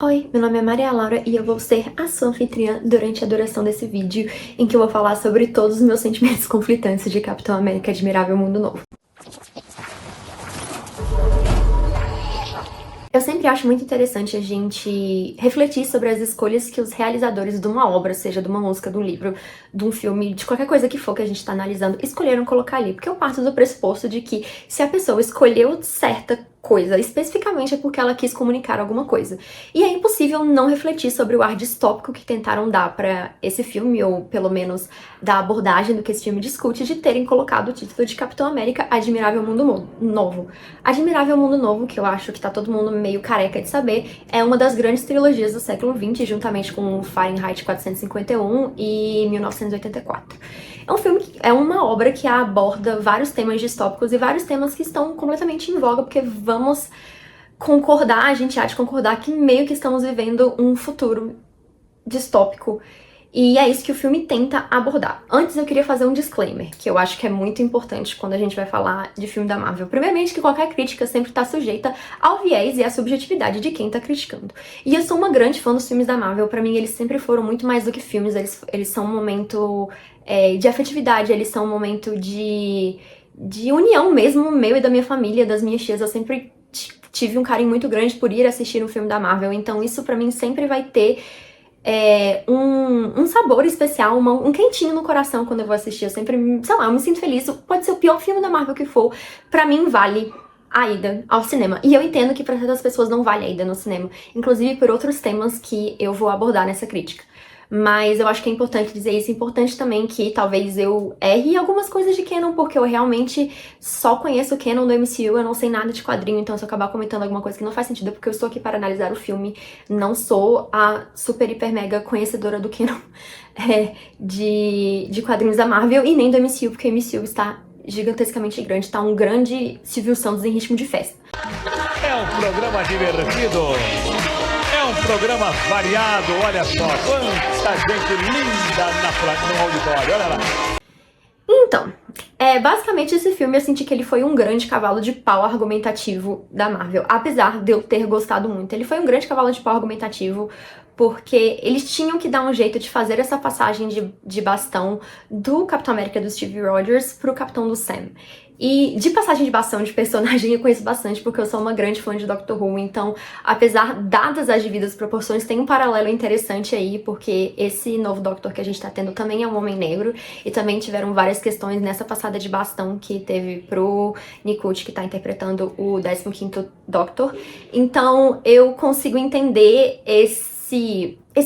Oi, meu nome é Maria Laura e eu vou ser a sua anfitriã durante a duração desse vídeo, em que eu vou falar sobre todos os meus sentimentos conflitantes de Capitão América Admirável Mundo Novo. Eu sempre acho muito interessante a gente refletir sobre as escolhas que os realizadores de uma obra, seja de uma música, de um livro, de um filme, de qualquer coisa que for que a gente tá analisando, escolheram colocar ali. Porque eu parto do pressuposto de que se a pessoa escolheu certa coisa, especificamente é porque ela quis comunicar alguma coisa. E é impossível não refletir sobre o ar distópico que tentaram dar pra esse filme, ou pelo menos da abordagem do que esse filme discute, de terem colocado o título de Capitão América Admirável Mundo Novo. Admirável Mundo Novo, que eu acho que tá todo mundo meio careca de saber, é uma das grandes trilogias do século XX, juntamente com Fahrenheit 451 e 1984. É um filme, é uma obra que aborda vários temas distópicos e vários temas que estão completamente em voga, porque vamos concordar, a gente há de concordar que meio que estamos vivendo um futuro distópico. E é isso que o filme tenta abordar. Antes eu queria fazer um disclaimer, que eu acho que é muito importante quando a gente vai falar de filme da Marvel. Primeiramente, que qualquer crítica sempre está sujeita ao viés e à subjetividade de quem tá criticando. E eu sou uma grande fã dos filmes da Marvel. Pra mim, eles sempre foram muito mais do que filmes. Eles são um momento de afetividade, eles são um momento de união mesmo, meu e da minha família, das minhas tias. Eu sempre tive um carinho muito grande por ir assistir um filme da Marvel. Então isso pra mim sempre vai ter um sabor especial, um quentinho no coração quando eu vou assistir. Eu sempre, sei lá, eu me sinto feliz. Pode ser o pior filme da Marvel que for, pra mim vale a ida ao cinema. E eu entendo que pra certas pessoas não vale a ida no cinema, inclusive por outros temas que eu vou abordar nessa crítica. Mas eu acho que é importante dizer isso. É importante também que talvez eu erre algumas coisas de canon, porque eu realmente só conheço o canon do MCU, eu não sei nada de quadrinho, então se eu acabar comentando alguma coisa que não faz sentido, é porque eu estou aqui para analisar o filme, não sou a super, hiper, mega conhecedora do canon de quadrinhos da Marvel e nem do MCU, porque o MCU está gigantescamente grande, tá um grande Silvio Santos em ritmo de festa. É um programa divertido. É um programa variado, olha só, quanta gente linda no auditório, olha lá. Então, basicamente esse filme eu senti que ele foi um grande cavalo de pau argumentativo da Marvel, apesar de eu ter gostado muito. Ele foi um grande cavalo de pau argumentativo porque eles tinham que dar um jeito de fazer essa passagem de bastão do Capitão América do Steve Rogers pro Capitão do Sam. E de passagem de bastão de personagem eu conheço bastante, porque eu sou uma grande fã de Doctor Who, então, apesar dadas as devidas proporções, tem um paralelo interessante aí, porque esse novo Doctor que a gente tá tendo também é um homem negro, e também tiveram várias questões nessa passada de bastão que teve pro Ncuti, que tá interpretando o 15º Doctor. Então, eu consigo entender esse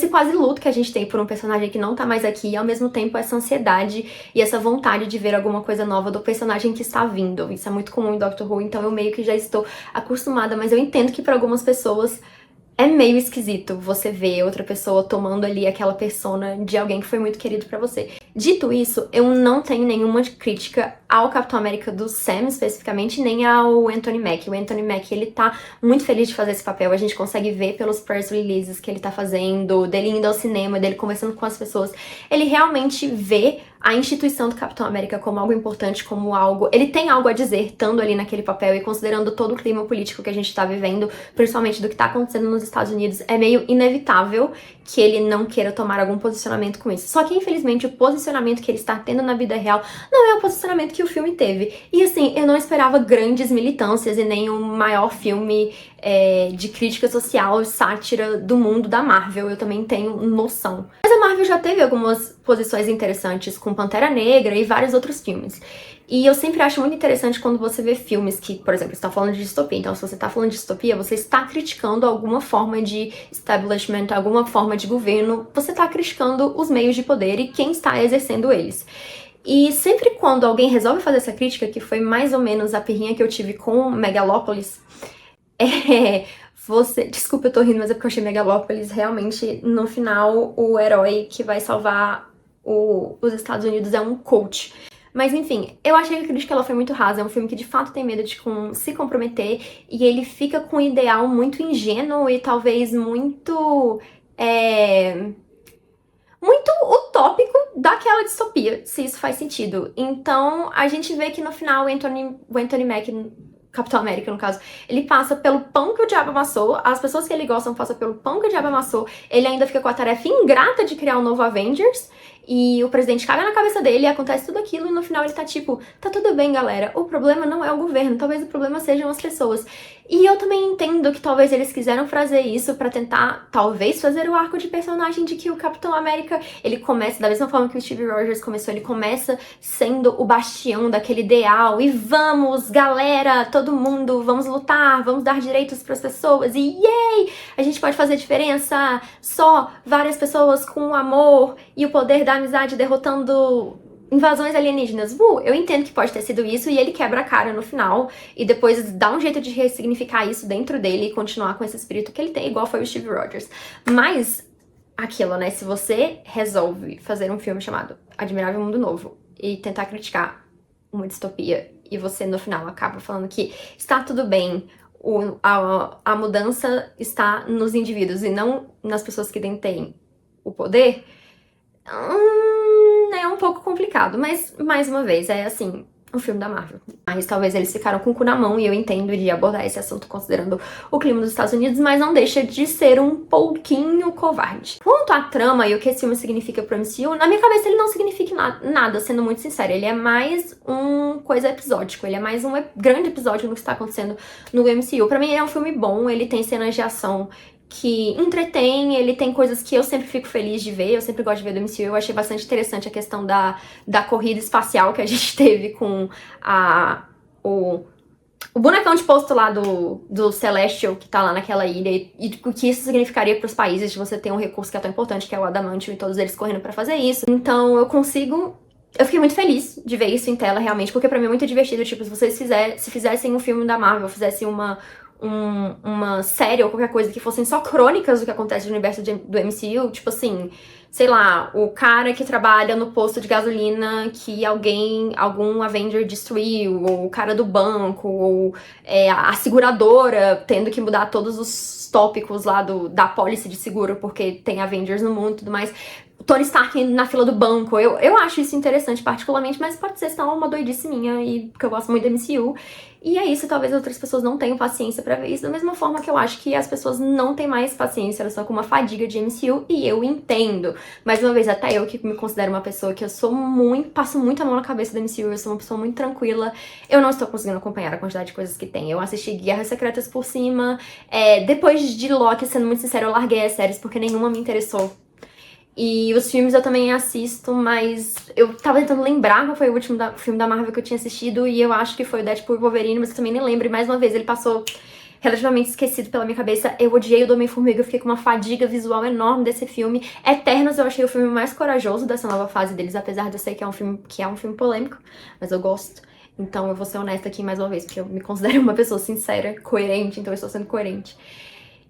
quase luto que a gente tem por um personagem que não tá mais aqui, e ao mesmo tempo essa ansiedade e essa vontade de ver alguma coisa nova do personagem que está vindo. Isso é muito comum em Doctor Who, então eu meio que já estou acostumada, mas eu entendo que para algumas pessoas é meio esquisito você ver outra pessoa tomando ali aquela persona de alguém que foi muito querido pra você. Dito isso, eu não tenho nenhuma crítica ao Capitão América do Sam, especificamente, nem ao Anthony Mackie. O Anthony Mackie, ele tá muito feliz de fazer esse papel. A gente consegue ver pelos press releases que ele tá fazendo, dele indo ao cinema, dele conversando com as pessoas. Ele realmente vê a instituição do Capitão América como algo importante, como algo... Ele tem algo a dizer, estando ali naquele papel e considerando todo o clima político que a gente tá vivendo, principalmente do que tá acontecendo nos Estados Unidos, é meio inevitável que ele não queira tomar algum posicionamento com isso. Só que, infelizmente, o posicionamento que ele está tendo na vida real não é o posicionamento que o filme teve. E, assim, eu não esperava grandes militâncias e nem o maior filme de crítica social e sátira do mundo da Marvel. Eu também tenho noção. Mas a Marvel já teve algumas posições interessantes com Pantera Negra e vários outros filmes. E eu sempre acho muito interessante quando você vê filmes que, por exemplo, você tá falando de distopia. Então, se você tá falando de distopia, você está criticando alguma forma de establishment, alguma forma de governo. Você tá criticando os meios de poder e quem está exercendo eles. E sempre quando alguém resolve fazer essa crítica, que foi mais ou menos a pirrinha que eu tive com Megalópolis, Desculpa, eu tô rindo, mas é porque eu achei Megalópolis realmente, no final, o herói que vai salvar os Estados Unidos é um coach. Mas enfim, eu achei que a crítica ela foi muito rasa, é um filme que de fato tem medo de se comprometer e ele fica com um ideal muito ingênuo e talvez muito utópico daquela distopia, se isso faz sentido. Então, a gente vê que no final o Anthony Mackie Capitão América, no caso, ele passa pelo pão que o diabo amassou, as pessoas que ele gosta passam pelo pão que o diabo amassou, ele ainda fica com a tarefa ingrata de criar um novo Avengers, e o presidente caga na cabeça dele, e acontece tudo aquilo, e no final ele tá tipo, tá tudo bem, galera, o problema não é o governo, talvez o problema sejam as pessoas. E eu também entendo que talvez eles quiseram fazer isso pra tentar, talvez, fazer o arco de personagem de que o Capitão América, ele começa, da mesma forma que o Steve Rogers começou, ele começa sendo o bastião daquele ideal, e vamos, galera, todo mundo, vamos lutar, vamos dar direitos pras pessoas, e yay! A gente pode fazer diferença, só várias pessoas com amor e o poder da amizade derrotando invasões alienígenas. Eu entendo que pode ter sido isso e ele quebra a cara no final e depois dá um jeito de ressignificar isso dentro dele e continuar com esse espírito que ele tem, igual foi o Steve Rogers. Mas, aquilo, né? Se você resolve fazer um filme chamado Admirável Mundo Novo e tentar criticar uma distopia e você no final acaba falando que está tudo bem, a mudança está nos indivíduos e não nas pessoas que detêm o poder, é um pouco complicado, mas, mais uma vez, é assim, um filme da Marvel. Mas talvez eles ficaram com o cu na mão e eu entendo de abordar esse assunto considerando o clima dos Estados Unidos, mas não deixa de ser um pouquinho covarde. Quanto à trama e o que esse filme significa pro MCU, na minha cabeça ele não significa nada, sendo muito sincera. Ele é mais um coisa episódico, ele é mais um grande episódio no que está acontecendo no MCU. Pra mim é um filme bom, ele tem cenas de ação que entretém, ele tem coisas que eu sempre fico feliz de ver, eu sempre gosto de ver do MCU. Eu achei bastante interessante a questão da corrida espacial que a gente teve com o bonecão de posto lá do Celestial, que tá lá naquela ilha, e o que isso significaria pros países de você ter um recurso que é tão importante, que é o Adamantium, e todos eles correndo pra fazer isso. Então eu fiquei muito feliz de ver isso em tela, realmente, porque pra mim é muito divertido, tipo, se vocês fizessem um filme da Marvel, fizessem uma série ou qualquer coisa que fossem só crônicas do que acontece no universo do MCU, tipo assim, sei lá, o cara que trabalha no posto de gasolina que algum Avenger destruiu, ou o cara do banco, ou a seguradora tendo que mudar todos os tópicos lá da pólice de seguro porque tem Avengers no mundo e tudo mais. Tony Stark na fila do banco, eu acho isso interessante particularmente, mas pode ser só uma doidice minha, e porque eu gosto muito do MCU. E é isso, talvez outras pessoas não tenham paciência pra ver isso, da mesma forma que eu acho que as pessoas não têm mais paciência, elas estão com uma fadiga de MCU, e eu entendo. Mais uma vez, até eu que me considero uma pessoa que passo muito a mão na cabeça do MCU, eu sou uma pessoa muito tranquila, eu não estou conseguindo acompanhar a quantidade de coisas que tem. Eu assisti Guerras Secretas por cima, depois de Loki, sendo muito sincera, eu larguei as séries porque nenhuma me interessou. E os filmes eu também assisto, mas eu tava tentando lembrar qual foi o último filme da Marvel que eu tinha assistido, e eu acho que foi o Deadpool e Wolverine, mas eu também nem lembro. E mais uma vez, ele passou relativamente esquecido pela minha cabeça. Eu odiei o Homem-Formiga, eu fiquei com uma fadiga visual enorme desse filme. Eternos eu achei o filme mais corajoso dessa nova fase deles, apesar de eu sei que é um filme polêmico, mas eu gosto. Então eu vou ser honesta aqui mais uma vez, porque eu me considero uma pessoa sincera, coerente, então eu estou sendo coerente.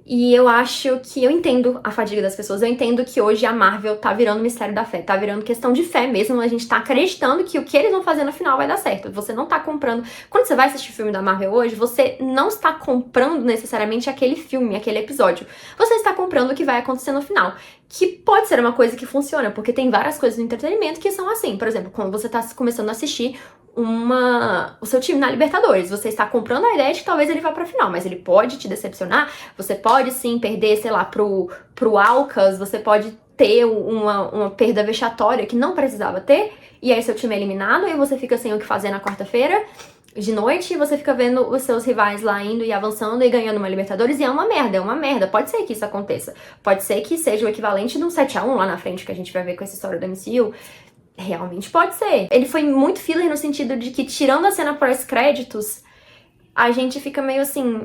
E eu acho que eu entendo a fadiga das pessoas, eu entendo que hoje a Marvel tá virando mistério da fé, tá virando questão de fé mesmo, a gente tá acreditando que o que eles vão fazer no final vai dar certo. Você não tá comprando... Quando você vai assistir o filme da Marvel hoje, você não está comprando necessariamente aquele filme, aquele episódio. Você está comprando o que vai acontecer no final. Que pode ser uma coisa que funciona, porque tem várias coisas no entretenimento que são assim. Por exemplo, quando você tá começando a assistir o seu time na Libertadores, você está comprando a ideia de que talvez ele vá pra final, mas ele pode te decepcionar, você pode sim perder, sei lá, pro Alcas, você pode ter uma perda vexatória que não precisava ter, e aí seu time é eliminado, e você fica sem o que fazer na quarta-feira de noite, e você fica vendo os seus rivais lá indo e avançando e ganhando uma Libertadores, e é uma merda, pode ser que isso aconteça, pode ser que seja o equivalente de um 7-1 lá na frente, que a gente vai ver com essa história do MCU. Realmente pode ser. Ele foi muito filler no sentido de que, tirando a cena pós-créditos, a gente fica meio assim,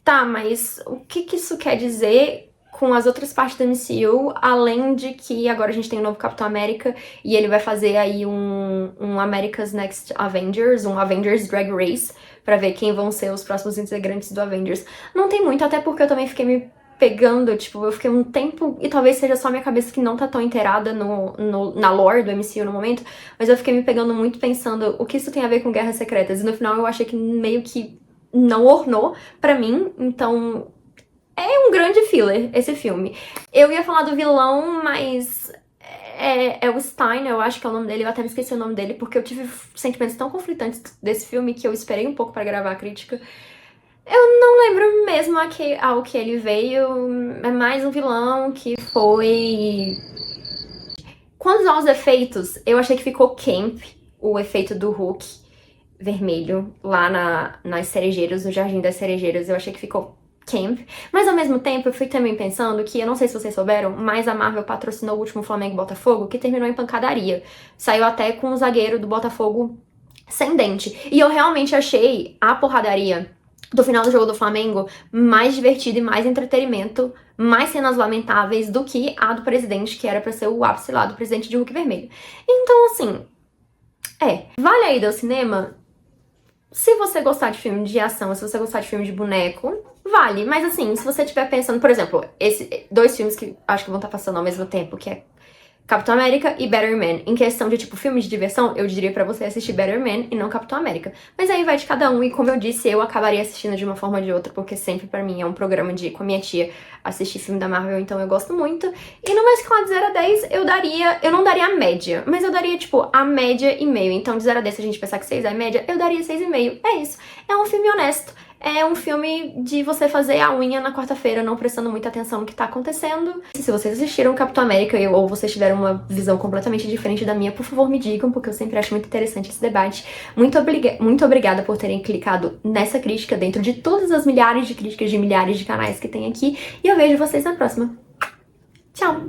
tá, mas o que isso quer dizer com as outras partes do MCU, além de que agora a gente tem um novo Capitão América e ele vai fazer aí um America's Next Avengers, um Avengers Drag Race, pra ver quem vão ser os próximos integrantes do Avengers. Não tem muito, até porque eu também fiquei me pegando, tipo, eu fiquei um tempo, e talvez seja só minha cabeça que não tá tão inteirada na lore do MCU no momento, mas eu fiquei me pegando muito pensando o que isso tem a ver com Guerras Secretas, e no final eu achei que meio que não ornou pra mim, então é um grande filler esse filme. Eu ia falar do vilão, mas é o Stein, eu acho que é o nome dele, eu até me esqueci o nome dele, porque eu tive sentimentos tão conflitantes desse filme que eu esperei um pouco pra gravar a crítica. Eu não lembro mesmo ao que ele veio, é mais um vilão que foi... Quanto aos efeitos, eu achei que ficou camp, o efeito do Hulk vermelho lá nas cerejeiras, no Jardim das Cerejeiras, eu achei que ficou camp, mas ao mesmo tempo eu fui também pensando que, eu não sei se vocês souberam, mas a Marvel patrocinou o último Flamengo e Botafogo, que terminou em pancadaria. Saiu até com o zagueiro do Botafogo sem dente. E eu realmente achei a porradaria do final do jogo do Flamengo mais divertida e mais entretenimento, mais cenas lamentáveis do que a do presidente, que era pra ser o ápice lá do presidente de Hulk vermelho. Então, assim, vale a ida ao cinema? Se você gostar de filme de ação, se você gostar de filme de boneco, vale. Mas assim, se você estiver pensando, por exemplo, dois filmes que acho que vão estar passando ao mesmo tempo, que é Capitão América e Better Man. Em questão de, tipo, filme de diversão, eu diria pra você assistir Better Man e não Capitão América. Mas aí vai de cada um, e como eu disse, eu acabaria assistindo de uma forma ou de outra, porque sempre pra mim é um programa de ir com a minha tia assistir filme da Marvel, então eu gosto muito. E numa escala de 0 a 10, eu não daria a média, mas eu daria, tipo, a média e meio. Então de 0 a 10, se a gente pensar que 6 é a média, eu daria 6,5. É isso. É um filme honesto. É um filme de você fazer a unha na quarta-feira, não prestando muita atenção no que tá acontecendo. Se vocês assistiram Capitão América ou vocês tiveram uma visão completamente diferente da minha, por favor me digam, porque eu sempre acho muito interessante esse debate. Muito obrigada por terem clicado nessa crítica dentro de todas as milhares de críticas de milhares de canais que tem aqui. E eu vejo vocês na próxima. Tchau!